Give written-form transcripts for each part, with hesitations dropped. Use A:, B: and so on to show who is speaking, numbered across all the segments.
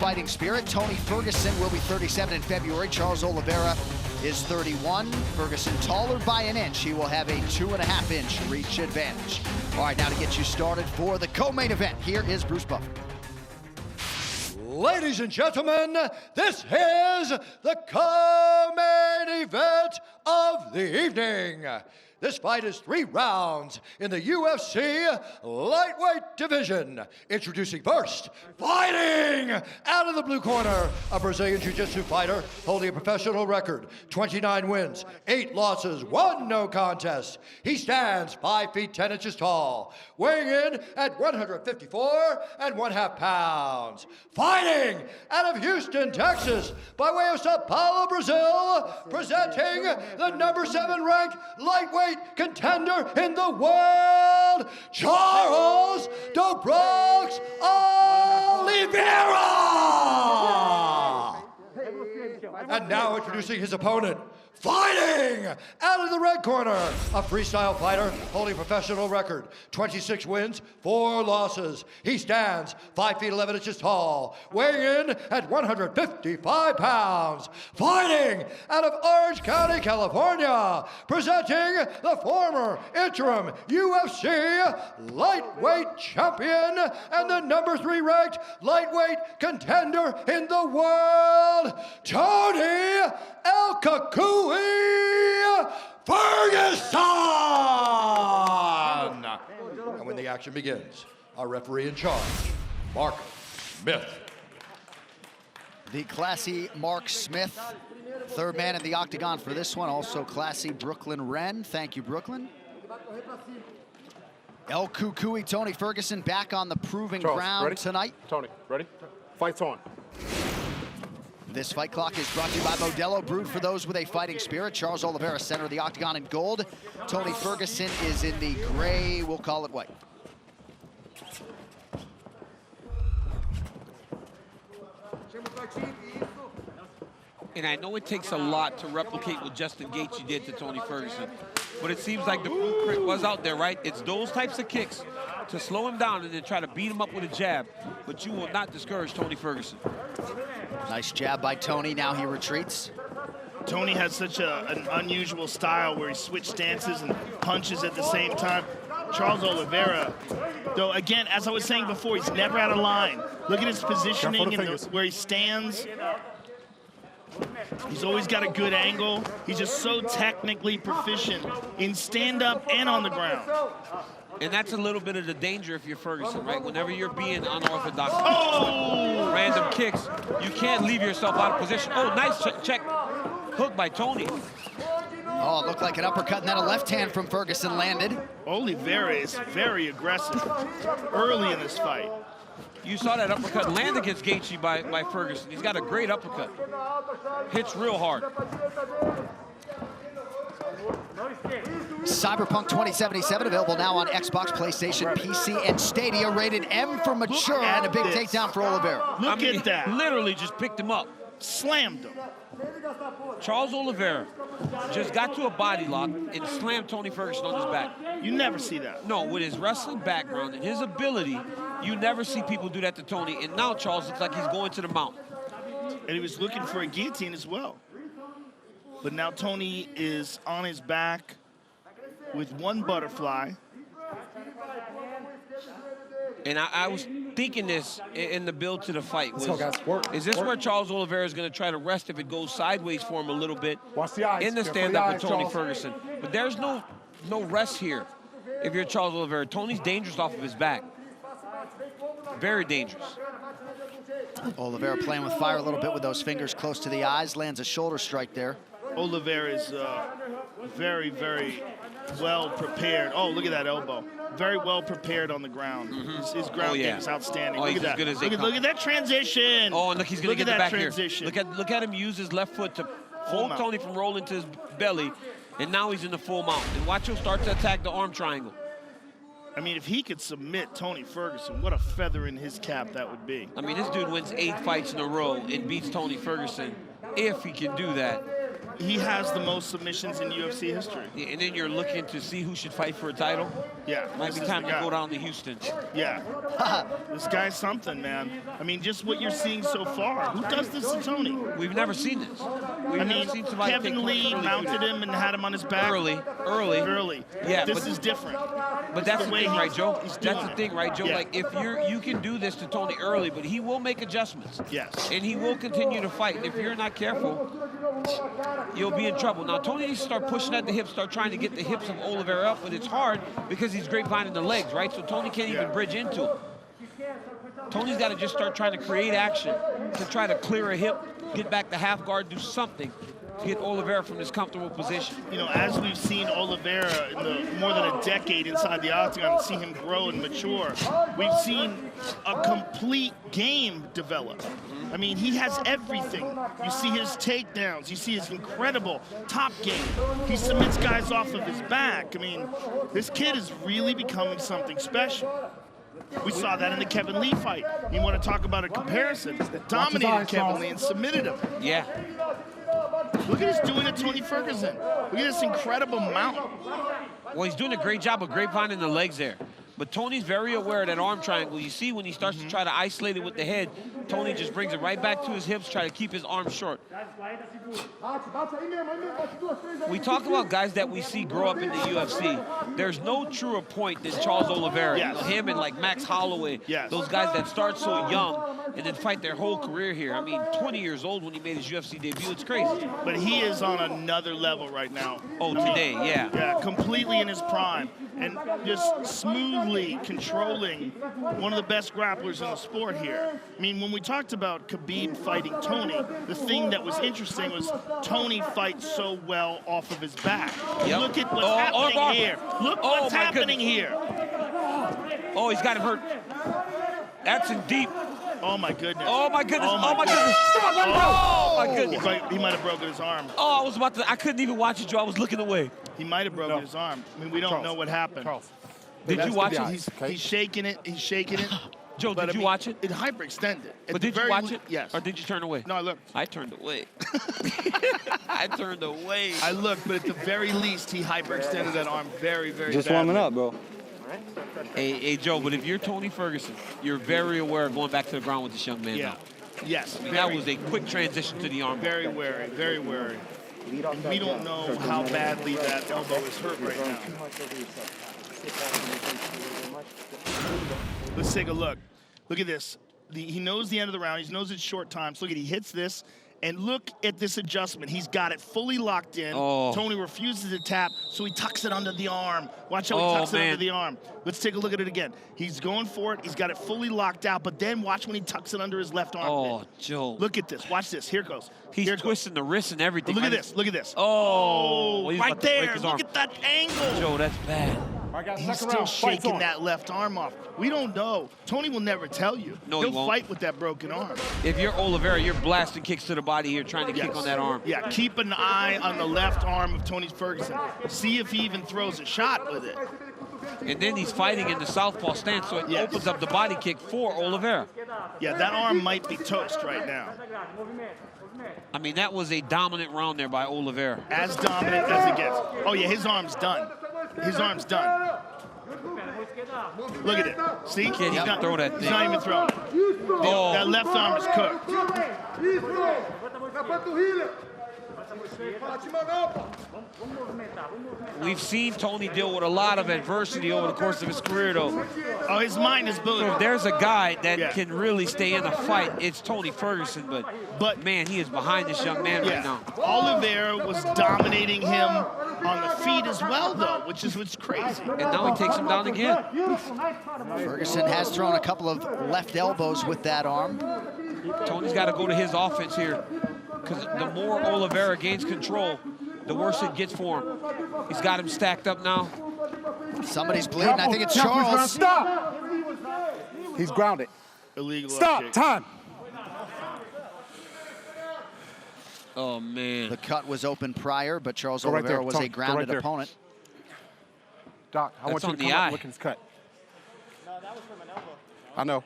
A: fighting spirit. Tony Ferguson will be 37 in February. Charles Oliveira is 31. Ferguson taller by an inch. He will have a 2.5-inch reach advantage. All right, now to get you started for the co-main event, here is Bruce Buffer.
B: Ladies and gentlemen, this is the co-main event of the evening. This fight is 3 rounds in the UFC lightweight division. Introducing first, fighting out of the blue corner, a Brazilian Jiu-Jitsu fighter holding a professional record, 29 wins, 8 losses, 1 no contest. He stands 5 feet 10 inches tall, weighing in at 154 1/2 pounds. Fighting out of Houston, Texas, by way of Sao Paulo, Brazil, presenting the number 7 ranked lightweight contender in the world, Charles "The Bronx" Oliveira! And now introducing his opponent, fighting out of the red corner, a freestyle fighter holding a professional record, 26 wins, 4 losses. He stands 5 feet 11 inches tall, weighing in at 155 pounds. Fighting out of Orange County, California, presenting the former interim UFC lightweight champion and the number 3 ranked lightweight contender in the world, Tony El Cucuy Ferguson! And when the action begins, our referee in charge, Mark Smith.
A: The classy Mark Smith, third man in the octagon for this one. Also classy Brooklyn Wren. Thank you, Brooklyn. El Cucuy, Tony Ferguson, back on the proving ground
C: ready?
A: tonight.
C: Tony, ready? Fight's on.
A: This fight clock is brought to you by Modelo, brewed for those with a fighting spirit. Charles Oliveira, center of the octagon in gold. Tony Ferguson is in the gray, we'll call it white.
D: And I know it takes a lot to replicate what Justin Gaethje did to Tony Ferguson, but it seems like the blueprint was out there, right? It's those types of kicks to slow him down and then try to beat him up with a jab, but you will not discourage Tony Ferguson.
A: Nice jab by Tony, now he retreats.
E: Tony has such an unusual style where he switches stances and punches at the same time. Charles Oliveira, though, again, as I was saying before, he's never out of line. Look at his positioning and where he stands. He's always got a good angle. He's just so technically proficient in stand-up and on the ground.
D: And that's a little bit of the danger if you're Ferguson, right? Whenever you're being unorthodox, random kicks, you can't leave yourself out of position. Oh, nice check hook by Tony.
A: Oh, it looked like an uppercut and then a left hand from Ferguson landed.
E: Oliveira is very aggressive early in this fight.
D: You saw that uppercut land against Gaethje by Ferguson. He's got a great uppercut. Hits real hard.
A: Cyberpunk 2077 available now on Xbox, PlayStation, PC, and Stadia. Rated M for mature and a big takedown for Oliveira.
E: Look at that.
D: Literally just picked him up.
E: Slammed him.
D: Charles Oliveira just got to a body lock and slammed Tony Ferguson on his back.
E: You never see that.
D: No, with his wrestling background and his ability, you never see people do that to Tony. And now Charles looks like he's going to the mount.
E: And he was looking for a guillotine as well. But now Tony is on his back with one butterfly.
D: And I was thinking this in the build to the fight. Is this
C: Work.
D: where Charles Oliveira is going to try to rest if it goes sideways for him a little bit
C: Watch the eyes.
D: in the
C: Careful
D: stand-up
C: the
D: with
C: eyes,
D: Tony
C: Charles.
D: Ferguson? But there's no rest here if you're Charles Oliveira. Tony's dangerous off of his back. Very dangerous.
A: Oliveira playing with fire a little bit with those fingers close to the eyes. Lands a shoulder strike there.
E: Oliveira is very, very well prepared. Oh, look at that elbow. Very well prepared on the ground. His ground game is outstanding. Look at that. Look at that transition.
D: Oh, and look, he's going to get the back
E: transition.
D: here. Look at him use his left foot to hold Tony from rolling to his belly, and now he's in the full mount. And watch him start to attack the arm triangle.
E: I mean, if he could submit Tony Ferguson, what a feather in his cap that would be.
D: I mean, this dude wins 8 fights in a row and beats Tony Ferguson. If he can do that,
E: he has the most submissions in UFC history.
D: Yeah, and then you're looking to see who should fight for a title.
E: Yeah.
D: Might be time to go down to Houston.
E: Yeah. This guy's something, man. I mean, just what you're seeing so far. Who does this to Tony?
D: We've never seen this. We've never seen somebody
E: Kevin Lee mounted him and had him on his back.
D: Early.
E: Yeah,
D: but
E: this is different.
D: But that's the thing, right, Joe?
E: He's
D: That's
E: doing
D: the thing, right, Joe?
E: Yeah.
D: Like, if you can do this to Tony early, but he will make adjustments.
E: Yes.
D: And he will continue to fight. And if you're not careful, you'll be in trouble. Now, Tony needs to start pushing at the hips, start trying to get the hips of Oliveira up, but it's hard because he's grapevining the legs, right? So Tony can't even bridge into it. Tony's got to just start trying to create action to try to clear a hip, get back to half guard, do something to get Oliveira from this comfortable position.
E: You know, as we've seen Oliveira in the more than a decade inside the octagon and see him grow and mature, we've seen a complete game develop. I mean, he has everything. You see his takedowns. You see his incredible top game. He submits guys off of his back. I mean, this kid is really becoming something special. We saw that in the Kevin Lee fight. You want to talk about a comparison? Dominated Kevin Lee and submitted him.
D: Yeah.
E: Look at this doing to Tony Ferguson. Look at this incredible mount.
D: Well, he's doing a great job of grapevining the legs there. But Tony's very aware of that arm triangle. You see when he starts to try to isolate it with the head, Tony just brings it right back to his hips, try to keep his arms short. We talk about guys that we see grow up in the UFC. There's no truer point than Charles Oliveira.
E: Yes.
D: You know, him and like Max Holloway,
E: Yes.
D: those guys that start so young and then fight their whole career here. I mean, 20 years old when he made his UFC debut. It's crazy.
E: But he is on another level right now.
D: Oh, today, yeah.
E: Yeah, completely in his prime. And just smoothly controlling one of the best grapplers in the sport here. I mean, when we talked about Khabib fighting Tony, the thing that was interesting was Tony fights so well off of his back.
D: Yep.
E: Look at what's happening here. Look what's happening here.
D: Oh, he's got him hurt. That's in deep.
E: Oh, my goodness.
D: Oh, my goodness.
E: Oh, my
D: goodness. Oh, my goodness.
E: He might have broken his arm.
D: Oh, I couldn't even watch it, Joe. I was looking away.
E: He might have broken his arm. I mean, we don't know what happened.
D: Did you watch it?
E: He's shaking it. He's shaking it.
D: Joe, did you watch it?
E: It hyperextended.
D: But did you watch it?
E: Yes.
D: Or did you turn away?
E: No, I looked.
D: I turned away. I turned away.
E: I looked, but at the very least, he hyperextended that arm very, very
F: Just
E: badly.
F: warming up, bro.
D: Hey, Joe, but if you're Tony Ferguson, you're very aware of going back to the ground with this young man.
E: Yeah.
D: Now.
E: Yes.
D: I mean, that was a quick transition to the arm.
E: Very wary, very wary. And we don't know how badly that elbow is hurt right now. Let's take a look. Look at this. He knows the end of the round. He knows it's short time. So look at, he hits this. And look at this adjustment. He's got it fully locked in.
D: Oh.
E: Tony refuses to tap, so he tucks it under the arm. Watch how he tucks it under the arm. Let's take a look at it again. He's going for it. He's got it fully locked out, but then watch when he tucks it under his left arm.
D: Oh, Joe.
E: Look at this. Watch this. Here it goes.
D: He's twisting the wrist and everything.
E: Look at this. Look at this.
D: Oh, well, he's
E: right
D: about to break
E: there.
D: his
E: Look
D: arm.
E: at that angle.
D: Joe, that's bad.
E: He's still shaking that left arm off. We don't know. Tony will never tell you.
D: No, he
E: He'll
D: won't.
E: fight with that broken arm.
D: If you're Oliveira, you're blasting kicks to the body here, trying to kick on that arm.
E: Yeah, keep an eye on the left arm of Tony Ferguson. See if he even throws a shot with it.
D: And then he's fighting in the southpaw stance, so it opens up the body kick for Oliveira.
E: Yeah, that arm might be toast right now.
D: I mean, that was a dominant round there by Oliveira.
E: As dominant as it gets. Oh, yeah, his arm's done. His arm's done. Look at it. See?
D: He can't even throw that thing.
E: He's not even throwing it.
D: Oh.
E: That left arm is cooked.
D: We've seen Tony deal with a lot of adversity over the course of his career, though.
E: Oh, his mind is bulletproof.
D: So if there's a guy that can really stay in a fight, it's Tony Ferguson. But man, he is behind this young man right now.
E: Oliveira was dominating him on the feet as well, though, which is what's crazy.
D: And now he takes him down again.
A: Ferguson has thrown a couple of left elbows with that arm.
D: Tony's got to go to his offense here, because the more Oliveira gains control, the worse it gets for him. He's got him stacked up now.
A: Somebody's bleeding. I think it's Charles.
F: Stop! He's grounded.
E: Illegal.
F: Stop! Time!
D: Oh, man.
A: The cut was open prior, but Charles
F: Go right
A: Oliveira
F: there,
A: was
F: Tony.
A: a
F: Go
A: grounded
F: right there.
A: opponent.
F: Doc, I want
D: That's
F: you to
D: on
F: come
D: the
F: up
D: eye.
F: and look at his cut. No, that was from an elbow. I know.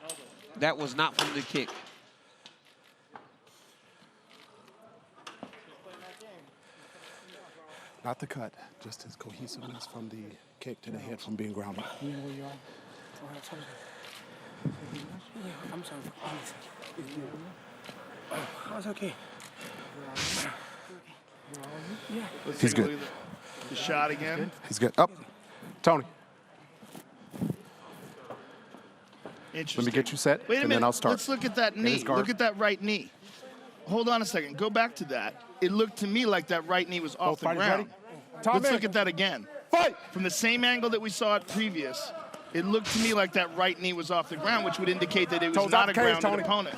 D: That was not from the kick.
C: Not the cut, just his cohesiveness from the kick to the head from being grounded.
F: You know where you are? I'm sorry. Oh, it's okay.
E: Let's
C: He's
E: take a
C: good.
E: look at the shot again.
C: He's good. Up. Tony,
E: Interesting.
C: let me get you set,
E: Wait a
C: and
E: minute.
C: then I'll start.
E: Let's look at that knee.
C: his guard.
E: Look at that right knee. Hold on a second. Go back to that. It looked to me like that right knee was off the
C: fighters
E: ground.
C: ready? Time
E: Let's
C: in.
E: look at that again.
C: Fight!
E: From the same angle that we saw it previous, it looked to me like that right knee was off the ground, which would indicate that it was
C: Toes
E: not
C: out
E: a
C: the cage,
E: grounded
C: Tony.
E: opponent.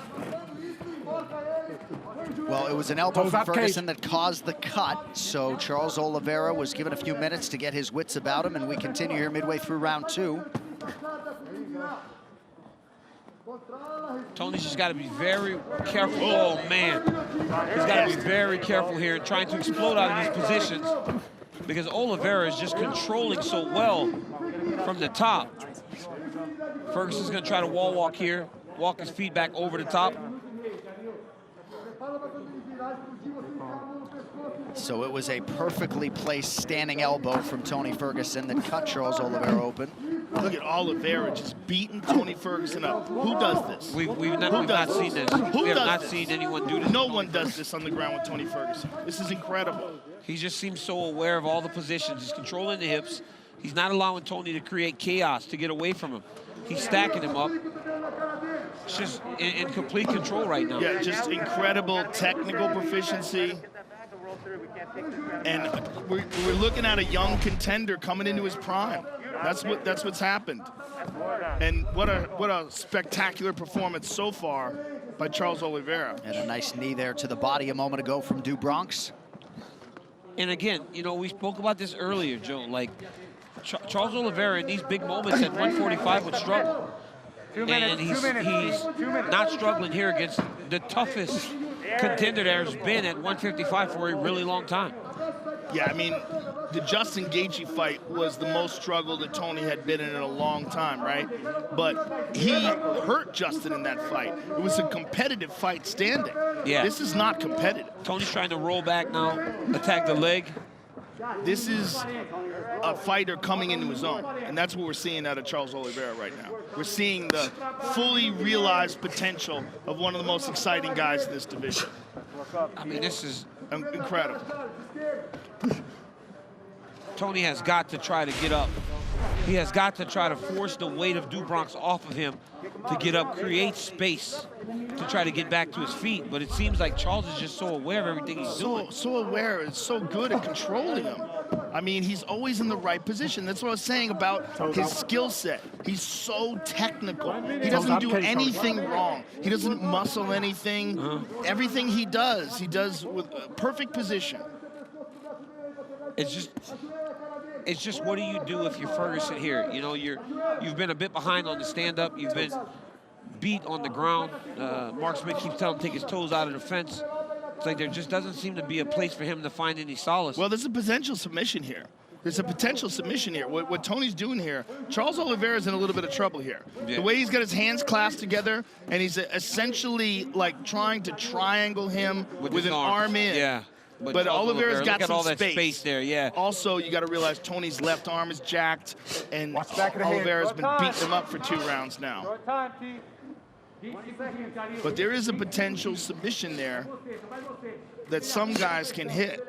A: Well, it was an elbow
C: Toes
A: from
C: out the cage.
A: Ferguson that caused the cut, so Charles Oliveira was given a few minutes to get his wits about him, and we continue here midway through round 2.
D: Tony's just got to be very careful. Oh, man. He's got to be very careful here trying to explode out of these positions because Oliveira is just controlling so well from the top. Ferguson's going to try to wall walk here, walk his feet back over the top.
A: So it was a perfectly placed standing elbow from Tony Ferguson that cut Charles Oliveira open.
E: Look at Oliveira just beating Tony Ferguson up. Who does this?
D: We've not seen this.
E: Who
D: We have
E: does
D: not
E: this?
D: seen anyone do this.
E: No one does this on the ground with Tony Ferguson. This is incredible.
D: He just seems so aware of all the positions. He's controlling the hips. He's not allowing Tony to create chaos to get away from him. He's stacking him up. It's just in complete control right now.
E: Yeah, just incredible technical proficiency. And we're looking at a young contender coming into his prime. That's what's happened. And what a spectacular performance so far by Charles Oliveira.
A: And a nice knee there to the body a moment ago from Du Bronx.
D: And again, you know, we spoke about this earlier, Joe. Like, Charles Oliveira in these big moments at 145 would struggle. And he's not struggling here against the toughest contender there's been at 155 for a really long time.
E: Yeah, I mean, the Justin Gaethje fight was the most struggle that Tony had been in a long time, right? But he hurt Justin in that fight. It was a competitive fight standing.
D: Yeah.
E: This is not competitive.
D: Tony's trying to roll back now, attack the leg.
E: This is a fighter coming into his own, and that's what we're seeing out of Charles Oliveira right now. We're seeing the fully realized potential of one of the most exciting guys in this division.
D: I mean, this is...
E: Incredible.
D: Tony has got to try to get up. He has got to try to force the weight of Du Bronx off of him to get up, create space to try to get back to his feet. But it seems like Charles is just so aware of everything he's doing.
E: So aware and so good at controlling him. I mean, he's always in the right position. That's what I was saying about his skill set. He's so technical. He doesn't do anything wrong. He doesn't muscle anything. Everything he does with perfect position.
D: It's just what do you do if you're Ferguson here? You know, you've been a bit behind on the stand-up. You've been beat on the ground. Mark Smith keeps telling him to take his toes out of the fence. It's like there just doesn't seem to be a place for him to find any solace.
E: Well, there's a potential submission here. There's a potential submission here. What Tony's doing here, Charles Oliveira's in a little bit of trouble here.
D: Yeah.
E: The way he's got his hands clasped together, and he's essentially like trying to triangle him with an arm in.
D: Yeah.
E: But Oliveira's got
D: look at
E: some
D: all that space there, yeah.
E: Also, you got to realize Tony's left arm is jacked, and Oliveira's been beating him up for 2 rounds now. But there is a potential submission there that some guys can hit.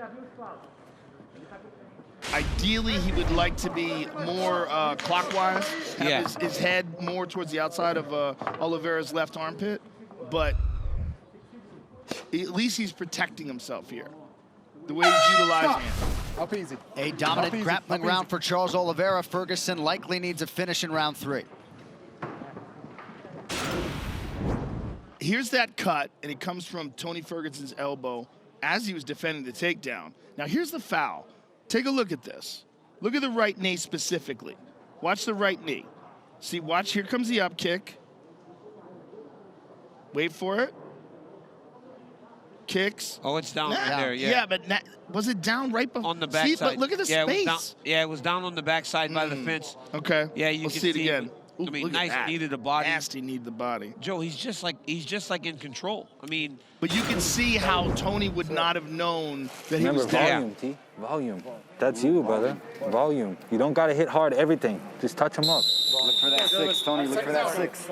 E: Ideally, he would like to be more clockwise, have his head more towards the outside of Oliveira's left armpit, but at least he's protecting himself here. The way he's utilizing it.
C: Up easy.
A: A dominant grappling round for Charles Oliveira. Ferguson likely needs a finish in round 3.
E: Here's that cut, and it comes from Tony Ferguson's elbow as he was defending the takedown. Now here's the foul. Take a look at this. Look at the right knee specifically. Watch the right knee. See, watch, here comes the up kick. Wait for it. Kicks.
D: Oh, it's down right there, yeah.
E: Yeah, but was it down right
D: on the
E: See,
D: backside?
E: but look at the
D: space.
E: space.
D: It was down on the backside by the fence.
E: Okay.
D: Yeah, you
E: Let's
D: can
E: see it again. Ooh,
D: I mean,
E: look at
D: nice
E: that.
D: knee to the body.
E: Nasty knee to the body.
D: Joe, he's just like in control. I mean,
E: But you can see how Tony would not have known that he
G: Remember,
E: was there.
G: volume, T. Volume. That's you, brother. Volume. You don't got to hit hard everything. Just touch him up.
F: Look for that 6, Tony. Look for that 6.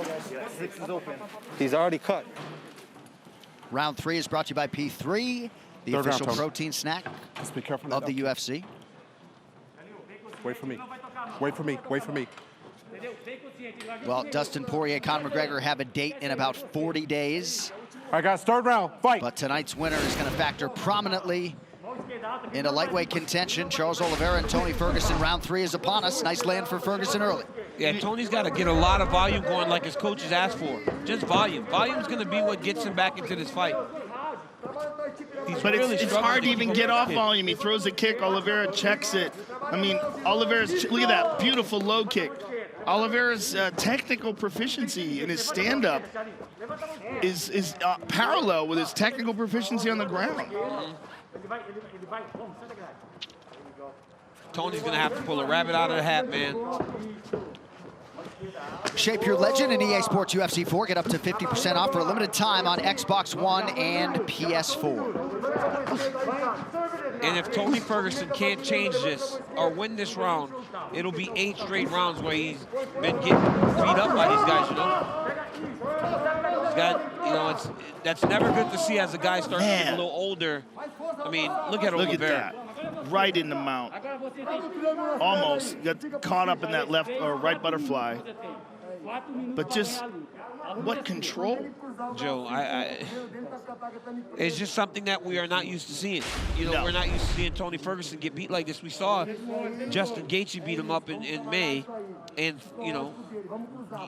F: 6 is open.
G: He's already cut.
A: Round 3 is brought to you by P3, the
C: Third round,
A: official
C: Tony.
A: protein snack
C: Just be careful
A: of the UFC.
C: Wait for me. Wait for me. Wait for me.
A: Well, Dustin Poirier, Conor McGregor have a date in about 40 days.
C: All right, guys, third round. Fight.
A: But tonight's winner is going to factor prominently into lightweight contention. Charles Oliveira and Tony Ferguson. Round 3 is upon us. Nice land for Ferguson early.
D: yeah, Tony's got to get a lot of volume going like his coach has asked for. Just volume. Volume's going to be what gets him back into this fight.
E: But it's hard to even get off volume. He throws a kick, Oliveira checks it. I mean, Oliveira's, look at that, beautiful low kick. Oliveira's technical proficiency in his stand-up is parallel with his technical proficiency on the ground.
D: Tony's going to have to pull a rabbit out of the hat, man.
A: Shape your legend in EA Sports UFC 4. Get up to 50% off for a limited time on Xbox One and PS4.
D: And if Tony Ferguson can't change this or win this round, it'll be 8 straight rounds where he's been getting beat up by these guys, you know? He's got, you know, that's never good to see as a guy starts to get a little older. I mean, look at Oliveira.
E: Look at that. Right in the mount. Almost got caught up in that left or right butterfly. But just what control?
D: Joe, it's just something that we are not used to seeing. You know,
E: No.
D: we're not used to seeing Tony Ferguson get beat like this. We saw Justin Gaethje beat him up in May, and you know,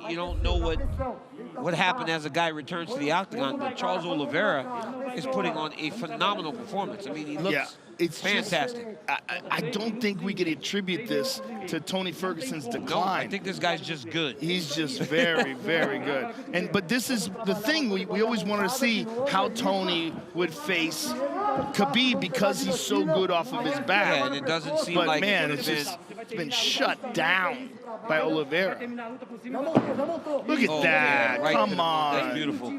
D: you don't know what happened as a guy returns to the octagon. But Charles Oliveira is putting on a phenomenal performance. I mean, he looks
E: it's
D: fantastic.
E: I don't think we could attribute this to Tony Ferguson's decline.
D: No, I think this guy's just good.
E: He's just very, very good. But this is the thing, we always wanted to see how Tony would face Khabib because he's so good off of his back.
D: Yeah, and it doesn't seem
E: but
D: like
E: man,
D: it's
E: it's been shut down by Oliveira. Look at that,
D: right
E: come on.
D: That's beautiful.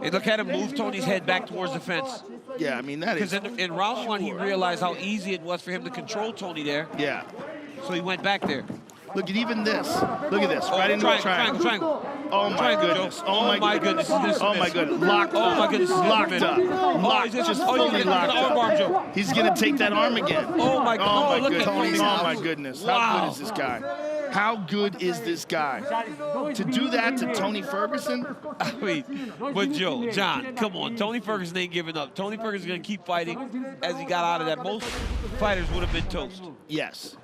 D: Hey, look at him move Tony's head back towards the fence.
E: Yeah, I mean, that is...
D: Because in round 1, he realized how easy it was for him to control Tony there.
E: Yeah.
D: So he went back there.
E: Look at even this. Look at this, right into the triangle.
D: Triangle.
E: Oh my goodness. Oh my goodness.
D: Oh my goodness.
E: Locked up.
D: Oh my goodness.
E: Locked up. Locked. Just fully locked up. He's going to take that arm again.
D: Oh my God.
E: Oh my goodness.
A: Tony's
E: Oh
A: out.
E: my goodness. How good is this guy? How good is this guy? To do that to Tony Ferguson?
D: I mean, but Joe, John, come on. Tony Ferguson ain't giving up. Tony Ferguson's going to keep fighting as he got out of that. Most fighters would have been toast.
E: Yes.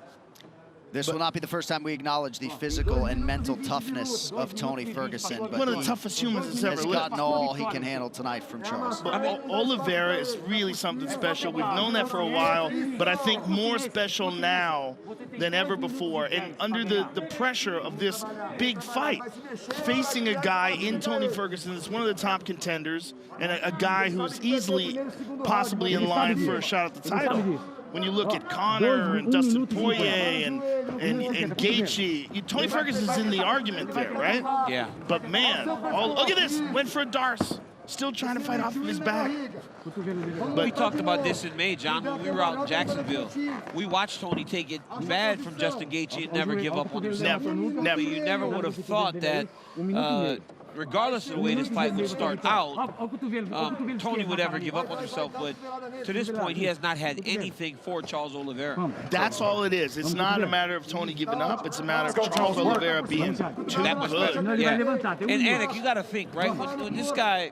A: This will not be the first time we acknowledge the physical and mental toughness of Tony Ferguson. But
E: One of the
A: he
E: toughest humans that's ever
A: has
E: lived.
A: gotten all he can handle tonight from Charles.
E: But Oliveira is really something special. We've known that for a while, but I think more special now than ever before. And under the pressure of this big fight, facing a guy in Tony Ferguson that's one of the top contenders and a guy who's easily possibly in line for a shot at the title. When you look at Conor and Dustin Poirier and Gaethje, Tony Ferguson's in the argument there, right?
D: Yeah.
E: But man, look at this, went for a Darce. Still trying to fight off of his back.
D: But we talked about this in May, John, when we were out in Jacksonville. We watched Tony take it bad from Justin Gaethje and never give up on himself.
E: Never.
D: But you never would have thought that, regardless of the way this fight would start out, Tony would ever give up on himself. But to this point, he has not had anything for Charles Oliveira.
E: That's all it is. It's not a matter of Tony giving up. It's a matter of Charles Oliveira being too
D: That much better.
E: good.
D: Yeah. And Anik, you got to think, right? When this guy,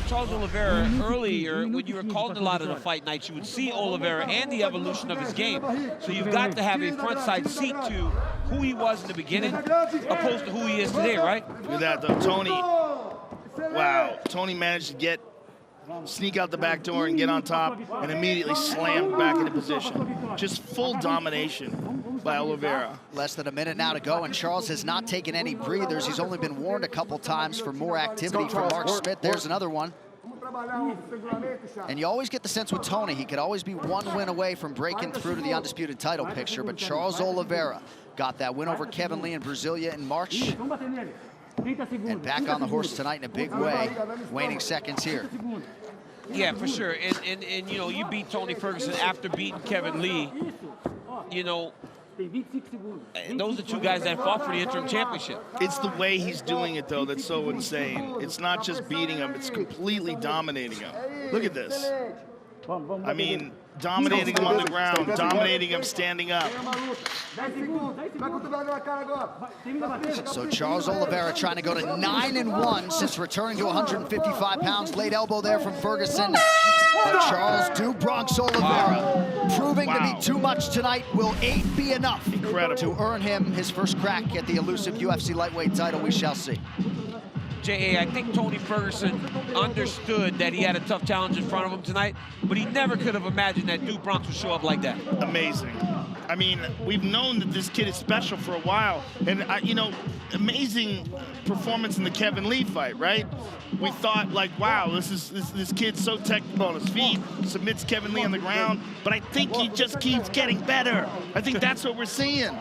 D: Charles Oliveira, earlier, when you were calling a lot of the fight nights, you would see Oliveira and the evolution of his game. So you've got to have a front side seat to who he was in the beginning, opposed to who he is today, right?
E: Look at that, though. Tony, wow. Tony managed to sneak out the back door and get on top and immediately slammed back into position. Just full domination by Oliveira.
A: Less than a minute now to go, and Charles has not taken any breathers. He's only been warned a couple times for more activity from Mark Smith. There's another one. And you always get the sense with Tony, he could always be one win away from breaking through to the undisputed title picture, but Charles Oliveira got that win over Kevin Lee in Brasilia in March. And back on the horse tonight in a big way, waning seconds here.
D: Yeah, for sure. And you know, you beat Tony Ferguson after beating Kevin Lee. You know, those are two guys that fought for the interim championship.
E: It's the way he's doing it, though, that's so insane. It's not just beating him, it's completely dominating him. Look at this. I mean, dominating him on the ground, dominating him standing up.
A: So Charles Oliveira trying to go to 9-1 since returning to 155 pounds. Late elbow there from Ferguson. But Charles do Bronx Oliveira, proving to be too much tonight. Will 8 be enough to earn him his first crack at the elusive UFC lightweight title? We shall see.
D: J.A., I think Tony Ferguson understood that he had a tough challenge in front of him tonight, but he never could have imagined that Duke Bronx would show up like that.
E: Amazing. I mean, we've known that this kid is special for a while, and you know, amazing performance in the Kevin Lee fight, right? We thought, like, wow, this kid's so technical on his feet, submits Kevin Lee on the ground, but I think he just keeps getting better. I think that's what we're seeing.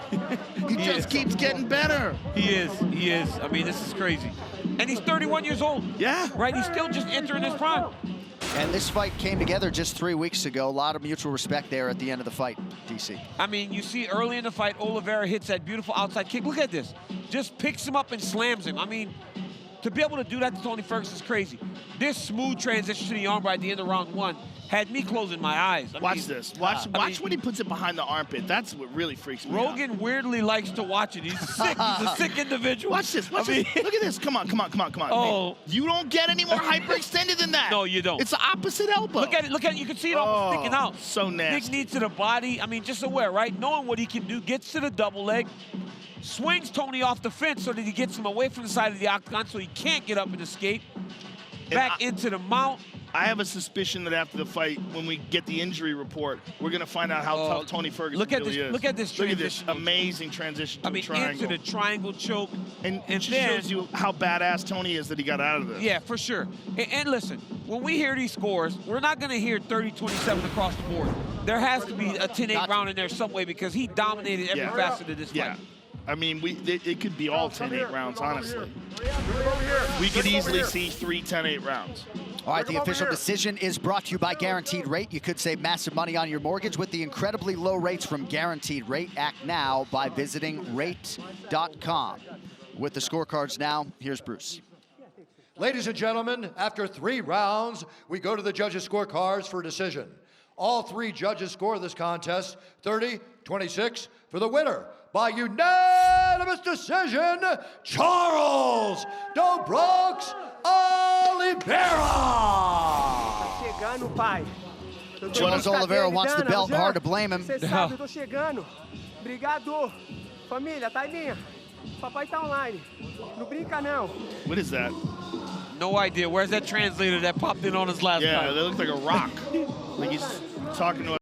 E: He just keeps getting better.
D: He is. I mean, this is crazy. And he's 31 years old.
E: Yeah.
D: Right? He's still just entering his prime.
A: And this fight came together just 3 weeks ago. A lot of mutual respect there at the end of the fight, DC.
D: I mean, you see early in the fight, Oliveira hits that beautiful outside kick. Look at this. Just picks him up and slams him. I mean, to be able to do that to Tony Ferguson is crazy. This smooth transition to the armbar at the end of round 1 had me closing my eyes.
E: Watch this. Watch when he puts it behind the armpit. That's what really freaks me out.
D: Rogan weirdly likes to watch it. He's sick. He's a sick individual.
E: Watch this. Watch this. Look at this. Come on.
D: Oh.
E: You don't get any more hyperextended than that.
D: No, you don't.
E: It's the opposite elbow.
D: Look at it. You can see it almost sticking out.
E: So nasty.
D: Big knee to the body. I mean, just aware, right? Knowing what he can do. Gets to the double leg. Swings Tony off the fence so that he gets him away from the side of the octagon so he can't get up and escape. Back into the mount.
E: I have a suspicion that after the fight, when we get the injury report, we're going to find out how tough Tony Ferguson really is.
D: Look at this transition.
E: Look at this amazing transition to the triangle.
D: Into the triangle choke.
E: And it just shows you how badass Tony is that he got out of this.
D: Yeah, for sure. And listen, when we hear these scores, we're not going to hear 30-27 across the board. There has to be a 10-8 round in there some way because he dominated every facet of this fight.
E: Yeah. I mean, it could be all 10-8 rounds, honestly. We could easily see 3 10-8 rounds.
A: All right, the official decision is brought to you by Guaranteed Rate. You could save massive money on your mortgage with the incredibly low rates from Guaranteed Rate. Act now by visiting rate.com. With the scorecards now, here's Bruce.
B: Ladies and gentlemen, after 3 rounds, we go to the judges' scorecards for a decision. All 3 judges score this contest 30-26 for the winner. By unanimous decision, Charles "Do Bronx" Oliveira.
A: Charles Oliveira wants the belt, hard to blame him.
F: Você sabe, eu tô chegando. Obrigado. Família, tá aí. Papai tá online. Não brinca, não.
E: What is that?
D: No idea. Where's that translator that popped in on his last
E: Yeah,
D: time?
E: that looks like a rock. Like he's talking to